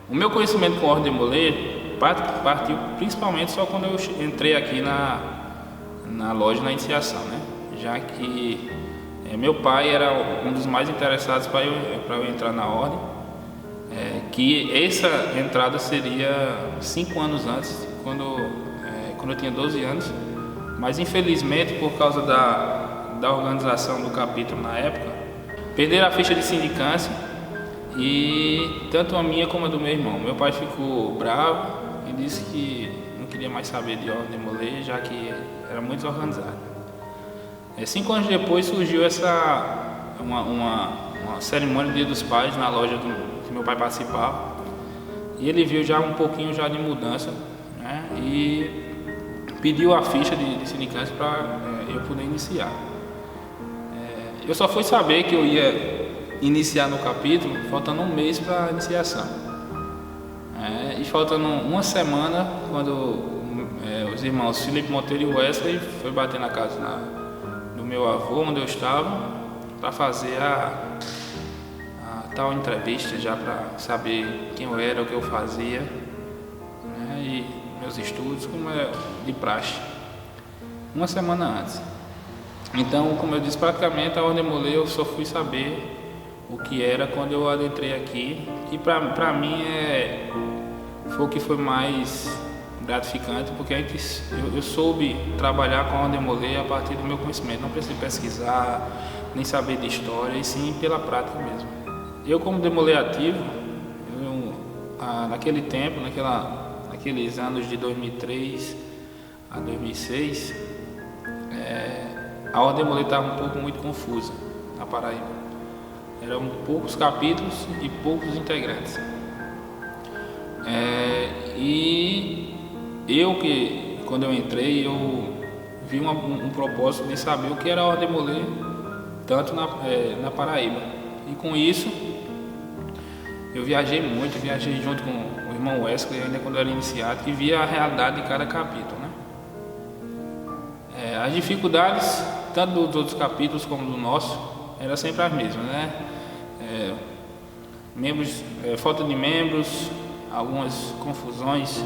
O meu conhecimento com Ordem Demolê partiu principalmente só quando eu entrei aqui na loja, na iniciação, né? Já que meu pai era um dos mais interessados para eu entrar na Ordem, que essa entrada seria 5 anos antes, quando eu tinha 12 anos, mas infelizmente por causa da organização do capítulo na época, perderam a ficha de sindicância, e tanto a minha como a do meu irmão. Meu pai ficou bravo e disse que não queria mais saber de Ordem Demolê, já que era muito desorganizado. 5 anos depois surgiu uma cerimônia do Dia dos Pais na loja que meu pai participava, e ele viu já um pouquinho já de mudança, né? E pediu a ficha de sindicância para eu poder iniciar. Eu só fui saber que eu ia iniciar no capítulo faltando um mês para a iniciação, e faltando uma semana, quando os irmãos Felipe Monteiro e Wesley foi bater na casa do meu avô, onde eu estava, para fazer a tal entrevista, já para saber quem eu era, o que eu fazia, né, e meus estudos, como é de praxe, uma semana antes. Então, como eu disse, praticamente a Ordem Demolê eu só fui saber o que era quando eu adentrei aqui, e para mim foi o que foi mais gratificante, porque eu soube trabalhar com a Ordem Demolê a partir do meu conhecimento. Não precisei pesquisar, nem saber de história, e sim pela prática mesmo. Eu, como Demolê ativo, naquele tempo, naqueles anos de 2003 a 2006, a Ordem Demolê estava um pouco muito confusa na Paraíba. Eram poucos capítulos e poucos integrantes. E quando eu entrei, eu vi um propósito de saber o que era a Ordem Demolê, tanto na Paraíba. E com isso, eu viajei junto com o irmão Wesley, ainda quando eu era iniciado, que via a realidade de cada capítulo, né? As dificuldades, tanto dos outros capítulos como do nosso, eram sempre as mesmas, né? Falta de membros, algumas confusões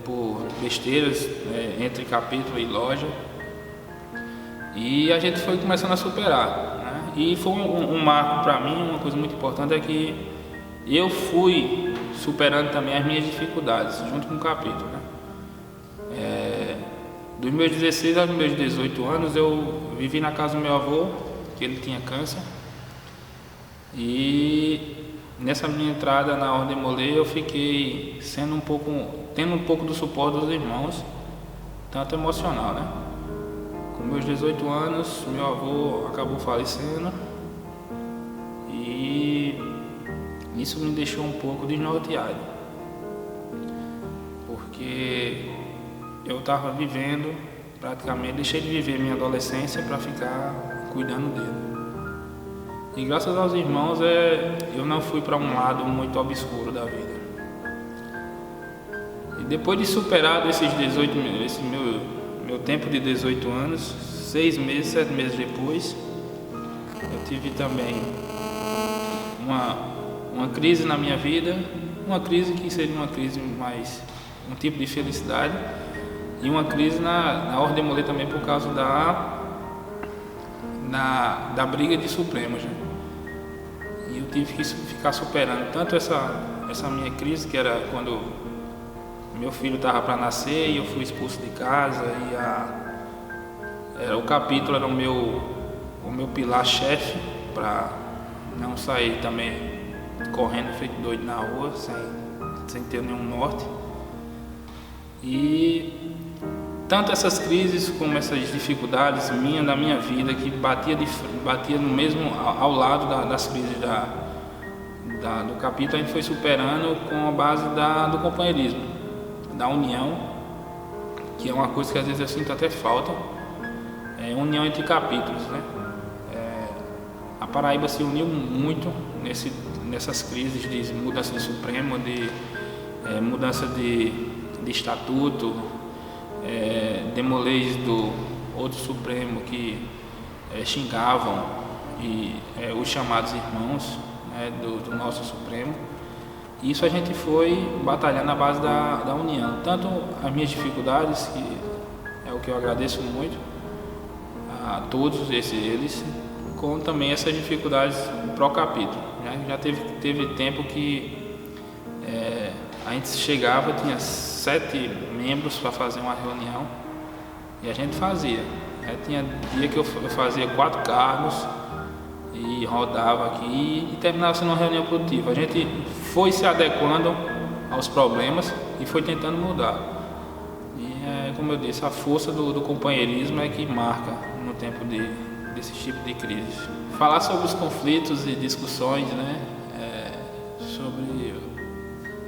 por besteiras entre capítulo e loja, e a gente foi começando a superar, né? E foi um marco para mim, uma coisa muito importante é que eu fui superando também as minhas dificuldades junto com o capítulo, né? Dos meus 16 aos meus 18 anos eu vivi na casa do meu avô, que ele tinha câncer, e nessa minha entrada na Ordem Demolê eu fiquei tendo um pouco do suporte dos irmãos, tanto emocional, né? Com meus 18 anos, meu avô acabou falecendo, e isso me deixou um pouco desnorteado, porque eu estava vivendo, praticamente deixei de viver minha adolescência para ficar cuidando dele. E graças aos irmãos eu não fui para um lado muito obscuro da vida. E depois de superado esse meu tempo de 18 anos, 6 meses, 7 meses depois, eu tive também uma crise na minha vida, uma crise que seria uma crise mais um tipo de felicidade, e uma crise na Ordem Demolê também por causa da briga de Supremos, né? E eu tive que ficar superando tanto essa minha crise, que era quando meu filho estava para nascer e eu fui expulso de casa, e o capítulo era o meu pilar-chefe para não sair também correndo feito doido na rua, sem ter nenhum norte. E tanto essas crises como essas dificuldades da minha vida, que batia no mesmo ao lado das crises do capítulo, a gente foi superando com a base do companheirismo, da união, que é uma coisa que às vezes eu sinto até falta, união entre capítulos, né? A Paraíba se uniu muito nessas crises de mudança de Supremo, de mudança de estatuto, demolês do outro Supremo que xingavam os chamados irmãos, né, do nosso Supremo. Isso a gente foi batalhando na base da união. Tanto as minhas dificuldades, que é o que eu agradeço muito a todos eles, como também essas dificuldades pro capítulo. Já teve tempo que a gente chegava, tinha 7 membros para fazer uma reunião e a gente fazia. Tinha dia que eu fazia 4 cargos e rodava aqui e terminava sendo uma reunião produtiva. A gente foi se adequando aos problemas e foi tentando mudar. E como eu disse, a força do companheirismo é que marca no tempo desse tipo de crise. Falar sobre os conflitos e discussões, né, sobre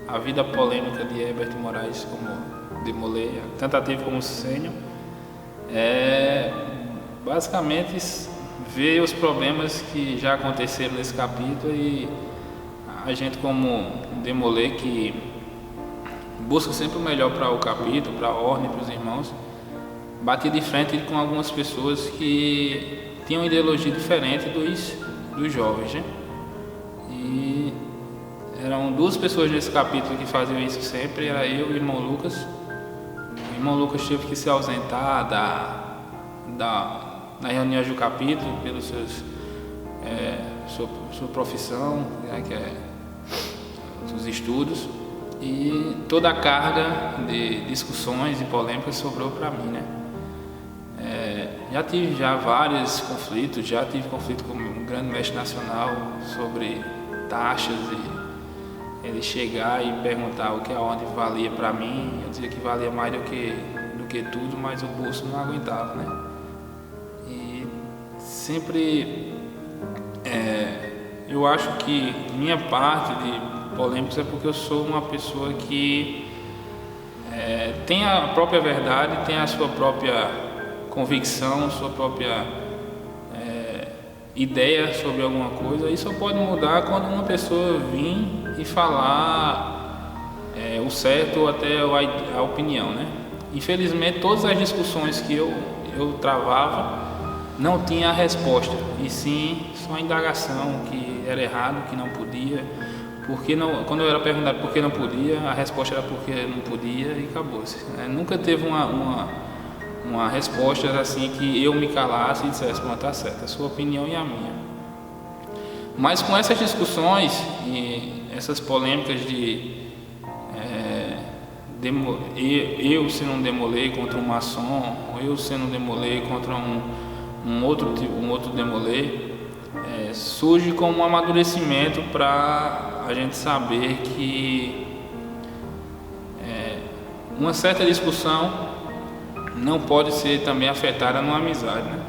a vida polêmica de Herbert Moraes como Demolay, tanto ativo como sênior, basicamente ver os problemas que já aconteceram nesse capítulo e a gente como Demolay, que busca sempre o melhor para o capítulo, para a ordem, para os irmãos, bati de frente com algumas pessoas que tinham ideologia diferente dos jovens, né? E eram 2 pessoas nesse capítulo que faziam isso sempre, era eu e o irmão Lucas. O irmão Lucas teve que se ausentar da reunião do capítulo pelos sua profissão, né, que é os estudos, e toda a carga de discussões e polêmicas sobrou para mim, né? Já tive vários conflitos, já tive conflito com um grande mestre nacional sobre taxas e ele chegar e perguntar o que a ordem valia para mim. Eu dizia que valia mais do que tudo, mas o bolso não aguentava, né? E sempre eu acho que minha parte de polêmicas é porque eu sou uma pessoa que tem a própria verdade, tem a sua própria convicção, sua própria ideia sobre alguma coisa. Isso só pode mudar quando uma pessoa vir e falar o certo ou até a opinião, né? Infelizmente, todas as discussões que eu travava não tinha a resposta, e sim só a indagação, que era errado, que não podia, porque não, quando eu era perguntado por que não podia, a resposta era porque não podia e acabou-se. Nunca teve uma resposta assim que eu me calasse e dissesse, bom, tá certo, a sua opinião e a minha. Mas com essas discussões e essas polêmicas eu sendo um Demolay contra um maçom, ou eu sendo um Demolay contra um outro Demolay, surge como um amadurecimento para a gente saber que uma certa discussão não pode ser também afetada numa amizade, né?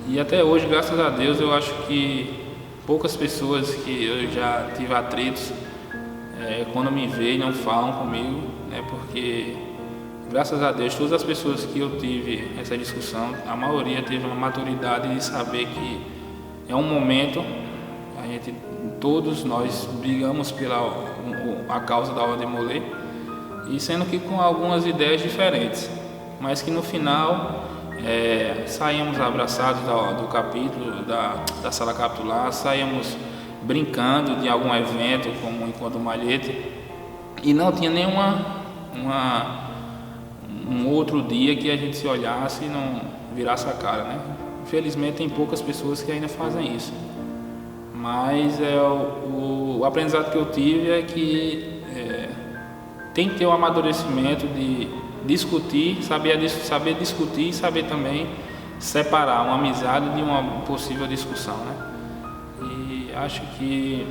E até hoje, graças a Deus, eu acho que poucas pessoas que eu já tive atritos, quando me veem, não falam comigo, né? Porque, graças a Deus, todas as pessoas que eu tive essa discussão, a maioria teve uma maturidade de saber que é um momento, todos nós brigamos a causa da Ordem Demolay, e sendo que com algumas ideias diferentes, mas que no final saímos abraçados do capítulo, da sala capitular, saímos brincando de algum evento como o Encontro Malhete, e não tinha um outro dia que a gente se olhasse e não virasse a cara, né? Infelizmente tem poucas pessoas que ainda fazem isso, mas o aprendizado que eu tive é que tem que ter um amadurecimento de discutir, saber discutir e saber também separar uma amizade de uma possível discussão, né? E acho que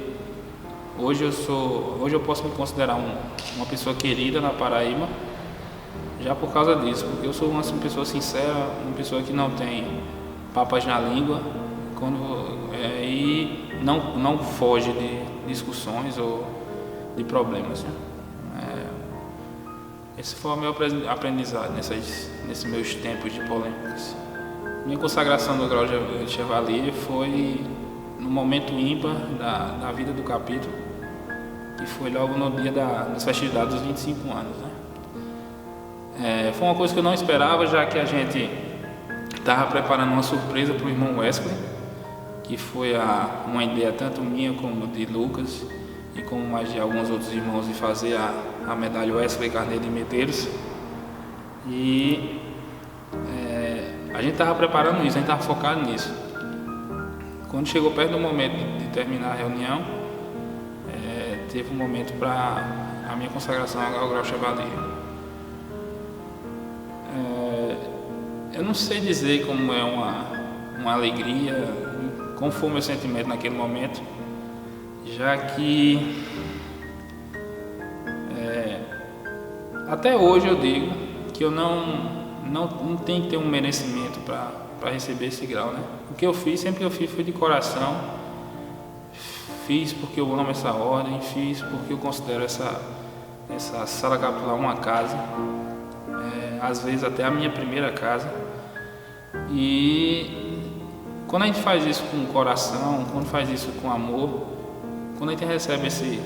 hoje eu posso me considerar uma pessoa querida na Paraíba, já por causa disso, porque eu sou uma pessoa sincera, uma pessoa que não tem papas na língua, e não foge de discussões ou de problemas, né? Esse foi o meu aprendizado nesses meus tempos de polêmicas. Minha consagração no grau de Chevalier foi no momento ímpar da vida do capítulo, que foi logo no dia das festividades dos 25 anos, né? Foi uma coisa que eu não esperava, já que a gente estava preparando uma surpresa para o irmão Wesley, que foi uma ideia tanto minha como de Lucas, e como mais de alguns outros irmãos, de fazer a medalha Wesley Carneiro de Medeiros. E a gente estava preparando isso, a gente estava focado nisso. Quando chegou perto do momento de terminar a reunião, teve um momento para a minha consagração ao grau Chevalier. Eu não sei dizer como é uma alegria, como foi o meu sentimento naquele momento, já que até hoje eu digo que eu não tenho que ter um merecimento para receber esse grau, né? O que eu fiz, sempre eu fiz, foi de coração. Fiz porque eu amo essa ordem, fiz porque eu considero essa sala capilar uma casa, às vezes até a minha primeira casa. E quando a gente faz isso com coração, quando faz isso com amor, quando a gente recebe esse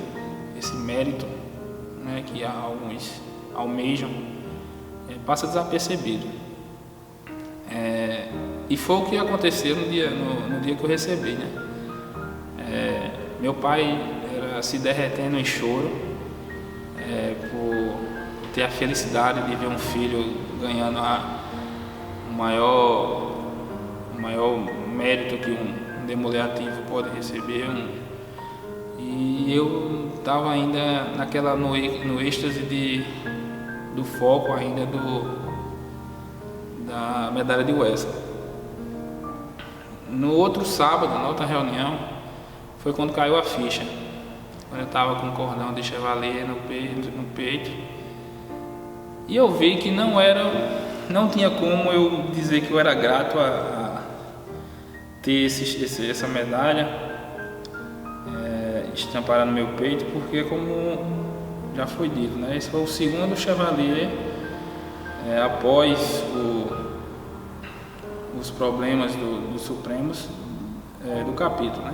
mérito, né, que alguns almejam, passa desapercebido. E foi o que aconteceu no dia que eu recebi, né? Meu pai era se derretendo em choro por ter a felicidade de ver um filho ganhando o maior mérito que um demolê ativo pode receber. E eu estava ainda no êxtase do foco ainda da medalha de Wesley. No outro sábado, na outra reunião, foi quando caiu a ficha. Quando eu estava com um cordão de Chevalier no peito. E eu vi que não tinha como eu dizer que eu era grato a ter essa medalha estampada no meu peito, porque, como já foi dito, né, esse foi o segundo Chevalier após os problemas dos Supremos do capítulo, né?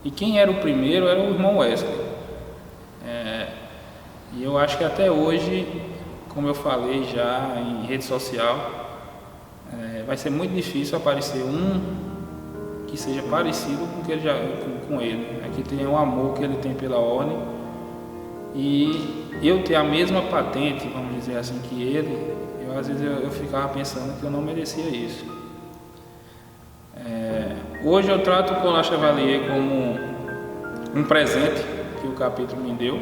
E quem era o primeiro era o irmão Wesley. E eu acho que até hoje, como eu falei já em rede social, vai ser muito difícil aparecer um que seja parecido com ele, né? Que tenha o amor que ele tem pela ordem, e eu ter a mesma patente, vamos dizer assim, que ele. Às vezes eu ficava pensando que eu não merecia isso. Hoje eu trato o Colar Chevalier como um presente que o capítulo me deu.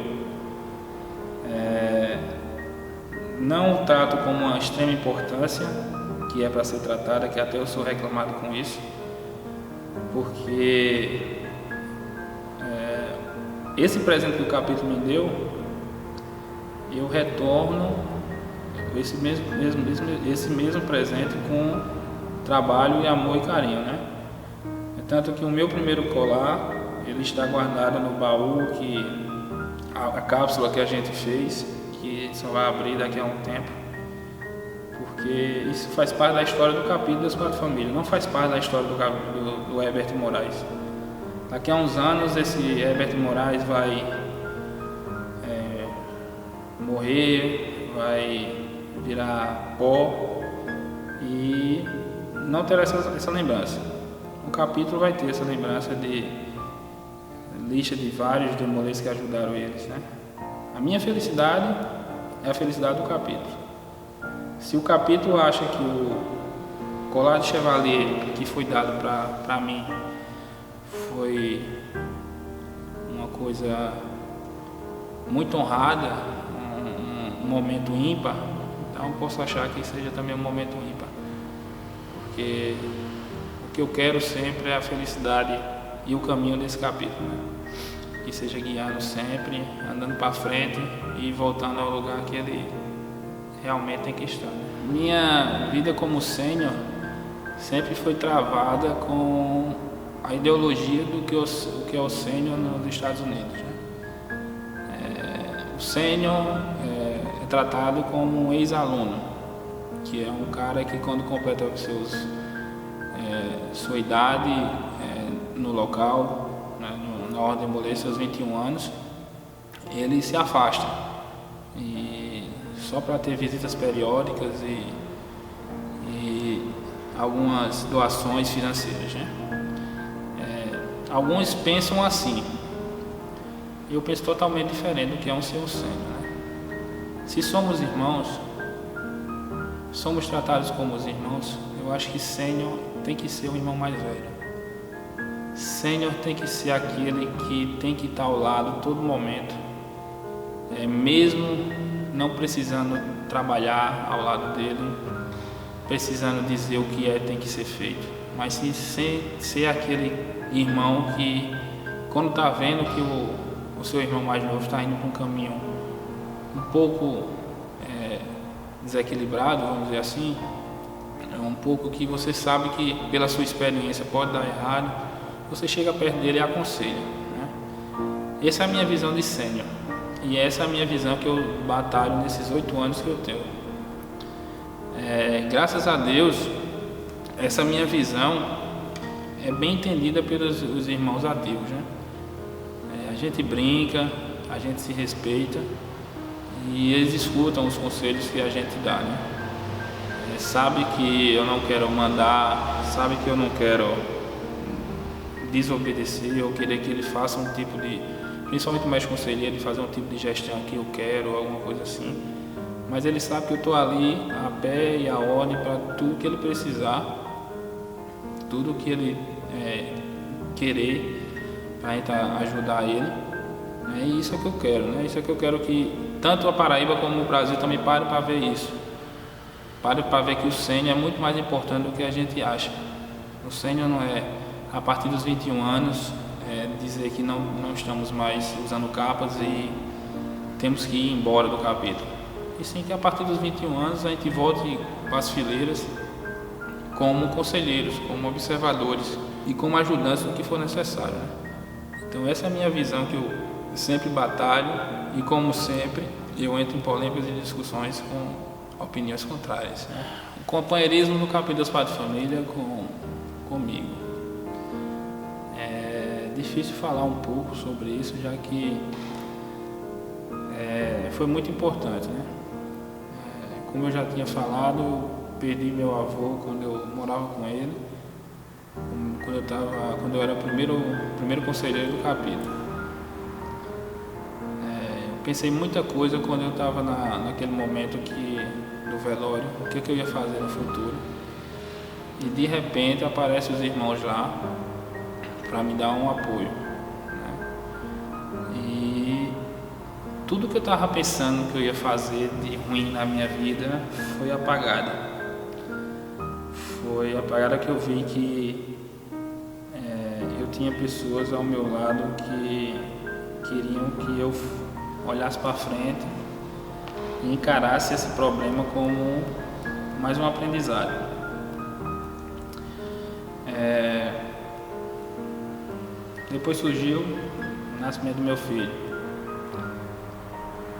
Não o trato como uma extrema importância, que é para ser tratada, que até eu sou reclamado com isso, porque esse presente que o capítulo me deu, eu retorno esse mesmo presente com trabalho e amor e carinho, né? Tanto que o meu primeiro colar, ele está guardado no baú, que a cápsula que a gente fez, que só vai abrir daqui a um tempo, porque isso faz parte da história do capítulo das Quatro Famílias, não faz parte da história do Herbert Moraes. Daqui a uns anos esse Herbert Moraes vai morrer, vai virar pó e não terá essa lembrança. O capítulo vai ter essa lembrança de lista de vários demolês que ajudaram eles, né? A minha felicidade é a felicidade do capítulo. Se o capítulo acha que o colar de Chevalier que foi dado para mim foi uma coisa muito honrada, um momento ímpar, então eu posso achar que seja também um momento ímpar, porque o que eu quero sempre é a felicidade e o caminho desse capítulo, né? Que seja guiando sempre, andando para frente e voltando ao lugar que ele realmente tem que estar. Minha vida como sênior sempre foi travada com a ideologia do que é o sênior nos Estados Unidos, né? O sênior é tratado como um ex-aluno, que é um cara que, quando completa sua idade no local, né, na ordem de demolência, seus 21 anos, ele se afasta, e só para ter visitas periódicas e algumas doações financeiras, né? Alguns pensam assim. eu penso totalmente diferente do que é um ser um sênior, né? Se somos irmãos, somos tratados como os irmãos, eu acho que sênior tem que ser o irmão mais velho. Sênior tem que ser aquele que tem que estar ao lado todo momento, mesmo não precisando trabalhar ao lado dele, precisando dizer o que tem que ser feito, mas sim ser aquele irmão que, quando está vendo que o seu irmão mais novo está indo para um caminho um pouco desequilibrado, vamos dizer assim, um pouco que você sabe que pela sua experiência pode dar errado, você chega perto dele e aconselha, né? Essa é a minha visão de sênior, e essa é a minha visão que eu batalho nesses 8 anos que eu tenho. Graças a Deus, essa minha visão é bem entendida pelos os irmãos ateus, né? A gente brinca, a gente se respeita e eles escutam os conselhos que a gente dá, né? Sabe que eu não quero mandar, sabe que eu não quero desobedecer ou querer que ele faça um tipo de, principalmente o mestre conselheiro, de fazer um tipo de gestão que eu quero, alguma coisa assim. Mas ele sabe que eu estou ali a pé e a ordem para tudo que ele precisar, tudo que ele querer para ajudar ele. É isso que eu quero, né? Isso é que eu quero que tanto a Paraíba como o Brasil também pare para ver isso. Pare para ver que o sênior é muito mais importante do que a gente acha. O sênior não é, a partir dos 21 anos, dizer que não estamos mais usando capas e temos que ir embora do capítulo. E sim que a partir dos 21 anos a gente volte para as fileiras como conselheiros, como observadores e como ajudantes no que for necessário, né? Então essa é a minha visão, que eu sempre batalho e, como sempre, eu entro em polêmicas e discussões com opiniões contrárias, né? O companheirismo no capítulo dos Padres de Família comigo. É difícil falar um pouco sobre isso, já que foi muito importante, né? Como eu já tinha falado, eu perdi meu avô quando eu morava com ele, quando eu era o primeiro conselheiro do capítulo. Eu pensei muita coisa quando eu estava naquele momento do velório, o que eu ia fazer no futuro. E de repente aparecem os irmãos lá para me dar um apoio, né? E tudo que eu estava pensando que eu ia fazer de ruim na minha vida foi apagada. Foi apagada que eu vi que eu tinha pessoas ao meu lado que queriam que eu olhasse para frente e encarasse esse problema como mais um aprendizado. Depois surgiu o nascimento do meu filho.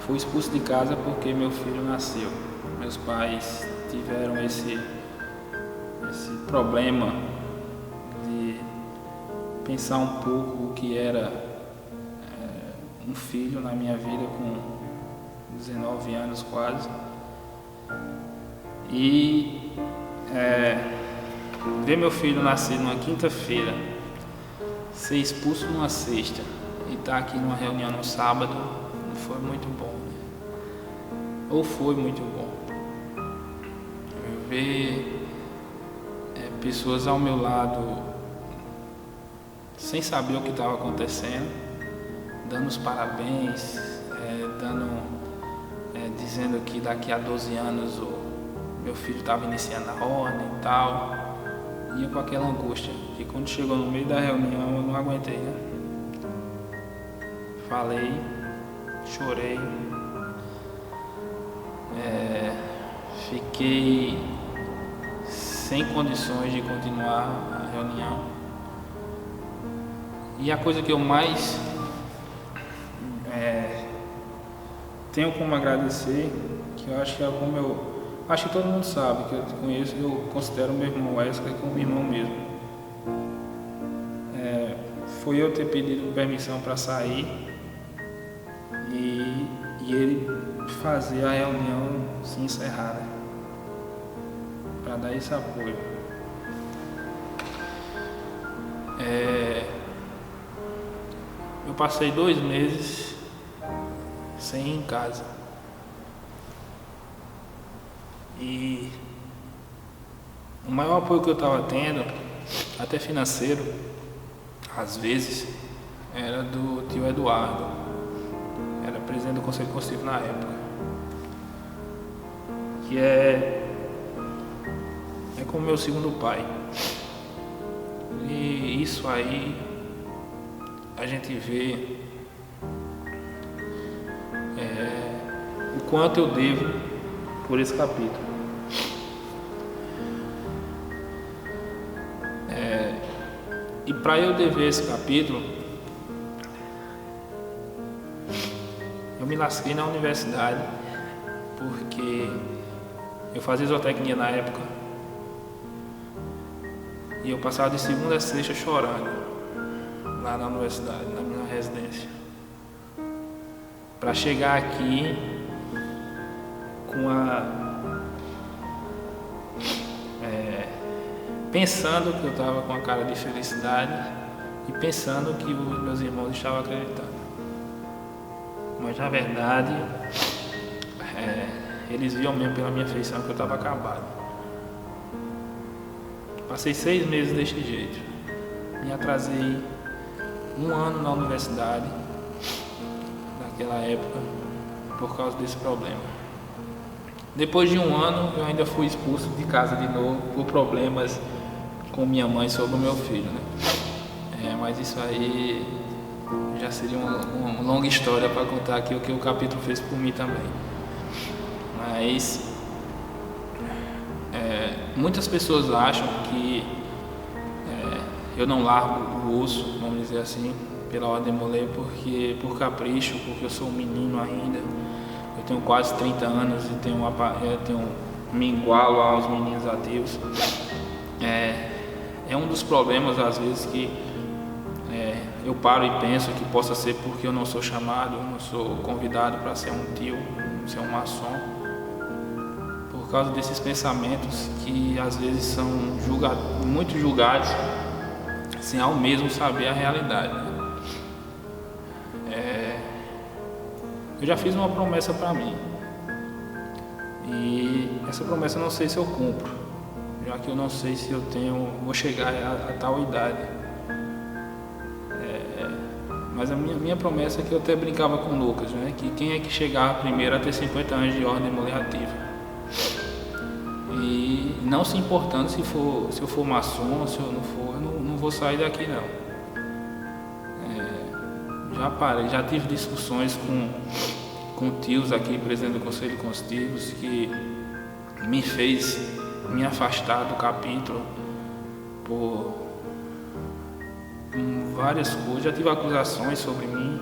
Fui expulso de casa porque meu filho nasceu. Meus pais tiveram esse problema de pensar um pouco o que era um filho na minha vida com 19 anos quase. E ver meu filho nascer numa quinta-feira, ser expulso numa sexta e estar aqui numa reunião no sábado foi muito bom, né? Ou foi muito bom. Ver pessoas ao meu lado sem saber o que estava acontecendo, dando os parabéns, dizendo que daqui a 12 anos o meu filho estava iniciando a ordem e tal. E eu com aquela angústia, que quando chegou no meio da reunião eu não aguentei, né? Falei, chorei, fiquei sem condições de continuar a reunião. E a coisa que eu mais tenho como agradecer, que eu acho que acho que todo mundo sabe, que eu conheço, eu considero meu irmão Wesley como irmão mesmo. Foi eu ter pedido permissão para sair e ele fazer a reunião se encerrar, né? Para dar esse apoio. eu passei 2 meses sem ir em casa. E o maior apoio que eu estava tendo, até financeiro, às vezes, era do tio Eduardo. Era presidente do Conselho Consultivo na época. Que é como meu segundo pai. E isso aí a gente vê o quanto eu devo por esse capítulo. E para eu dever esse capítulo, eu me lasquei na universidade, porque eu fazia zootecnia na época e eu passava de segunda a sexta chorando lá na universidade, na minha residência, para chegar aqui pensando que eu estava com a cara de felicidade e pensando que os meus irmãos estavam acreditando. Mas na verdade, eles viam mesmo pela minha feição que eu estava acabado. Passei 6 meses deste jeito. Me atrasei 1 ano na universidade, naquela época, por causa desse problema. Depois de 1 ano, eu ainda fui expulso de casa de novo por problemas com minha mãe sobre o meu filho, né? Mas isso aí já seria uma longa história para contar aqui o que o capítulo fez por mim também. Mas muitas pessoas acham que eu não largo o osso, vamos dizer assim, pela ordem de Molay, por capricho, porque eu sou um menino ainda. Eu tenho quase 30 anos e me igualo aos meninos ativos. É um dos problemas, às vezes, que eu paro e penso que possa ser porque eu não sou chamado, eu não sou convidado para ser um tio, ser um maçom, por causa desses pensamentos que às vezes são muito julgados sem ao mesmo saber a realidade. Eu já fiz uma promessa para mim e essa promessa eu não sei se eu cumpro, já que eu não sei se eu vou chegar a tal idade. Mas a minha promessa é que eu até brincava com o Lucas, né? Que quem é que chegar primeiro a ter 50 anos de ordem de Molay ativa. E não se importando se eu for maçom, se eu não for, eu não vou sair daqui não. Já tive discussões com tios aqui, presidente do Conselho Consultivo, que me fez me afastar do capítulo por várias coisas. Já tive acusações sobre mim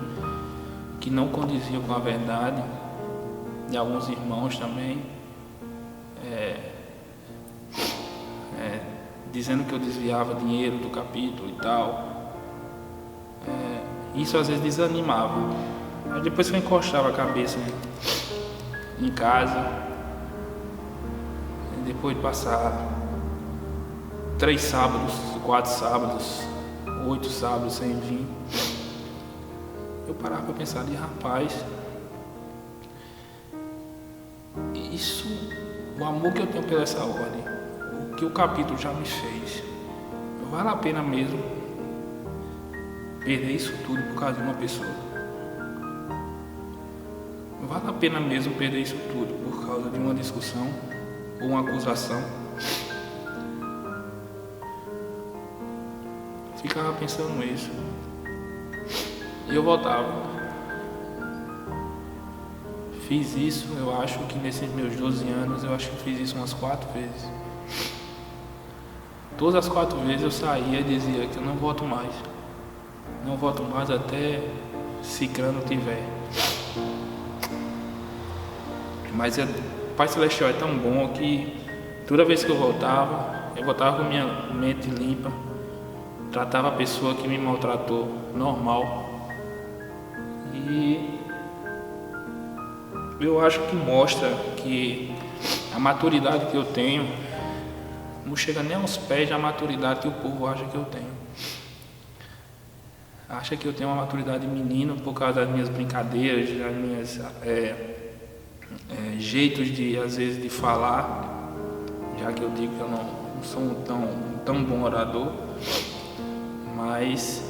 que não condiziam com a verdade, de alguns irmãos também, dizendo que eu desviava dinheiro do capítulo e tal. Isso às vezes desanimava. Mas depois que eu encostava a cabeça em casa, depois de passar 3 sábados, 4 sábados, 8 sábados sem vir, eu parava para pensar, rapaz, o amor que eu tenho pela essa ordem, o que o capítulo já me fez, vale a pena mesmo perder isso tudo por causa de uma pessoa? Vale a pena mesmo perder isso tudo por causa de uma discussão ou uma acusação? Ficava pensando isso e eu voltava. Fiz isso, eu acho que nesses meus 12 anos, eu acho que fiz isso umas 4 vezes. Todas as 4 vezes eu saía e dizia que eu não volto mais. Não volto mais até Cicrano tiver. Mas o Pai Celestial é tão bom que toda vez que eu voltava com minha mente limpa, tratava a pessoa que me maltratou normal. E eu acho que mostra que a maturidade que eu tenho não chega nem aos pés da maturidade que o povo acha que eu tenho. acha que eu tenho uma maturidade de menino por causa das minhas brincadeiras, das minhas jeitos de, às vezes, de falar, já que eu digo que eu não sou tão bom orador, mas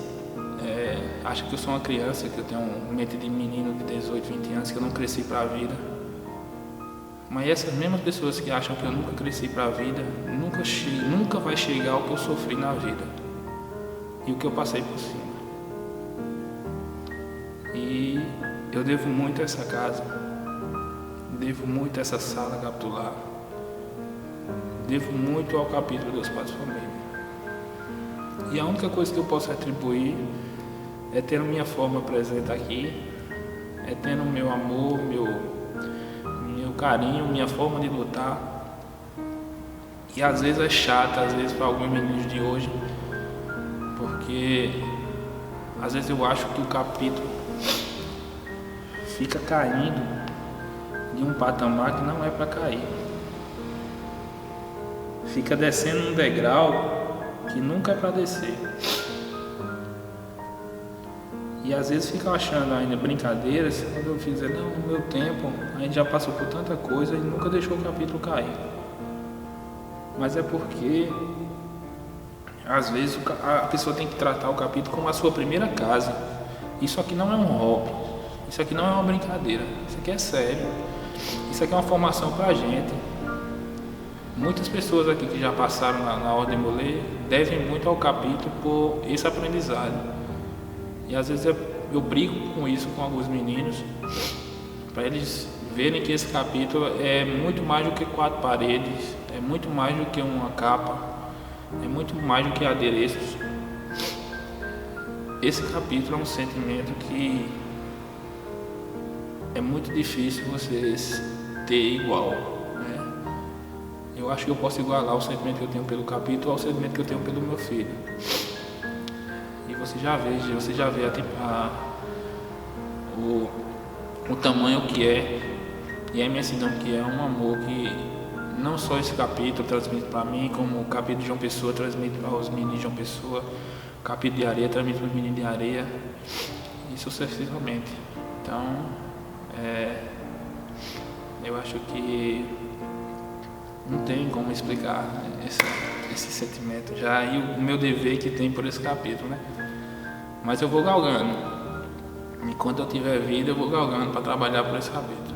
acha que eu sou uma criança, que eu tenho uma mente de menino de 18, 20 anos, que eu não cresci para a vida. Mas essas mesmas pessoas que acham que eu nunca cresci para a vida, nunca vai chegar ao que eu sofri na vida e o que eu passei por cima. E eu devo muito a essa casa, devo muito a essa sala capitular, devo muito ao capítulo dos Pais de Família. E a única coisa que eu posso atribuir é tendo minha forma presente aqui, é tendo meu amor, meu carinho, minha forma de lutar. E às vezes é chata, às vezes para alguns meninos de hoje, porque às vezes eu acho que o capítulo fica caindo de um patamar que não é para cair. Fica descendo um degrau que nunca é para descer. E às vezes fica achando ainda brincadeiras, quando eu fizer, não, no meu tempo, a gente já passou por tanta coisa e nunca deixou o capítulo cair. Mas é porque às vezes a pessoa tem que tratar o capítulo como a sua primeira casa. Isso aqui não é um hobby, isso aqui não é uma brincadeira, isso aqui é sério, isso aqui é uma formação pra gente. Muitas pessoas aqui que já passaram na Ordem Molê devem muito ao capítulo por esse aprendizado. E às vezes eu brigo com isso com alguns meninos, para eles verem que esse capítulo é muito mais do que 4 paredes, é muito mais do que uma capa, é muito mais do que adereços. Esse capítulo é um sentimento que é muito difícil vocês ter igual, né? Eu acho que eu posso igualar o sentimento que eu tenho pelo capítulo ao sentimento que eu tenho pelo meu filho. E você já vê o tamanho que é e a imensidão que é um amor que não só esse capítulo transmite para mim, como o capítulo de João Pessoa transmite para os meninos de João Pessoa, o capítulo de Areia transmite para os meninos de Areia, e sucessivamente. Então, eu acho que não tem como explicar esse sentimento já, e o meu dever que tem por esse capítulo, né? Mas eu vou galgando. Enquanto eu tiver vida, eu vou galgando para trabalhar por esse capítulo.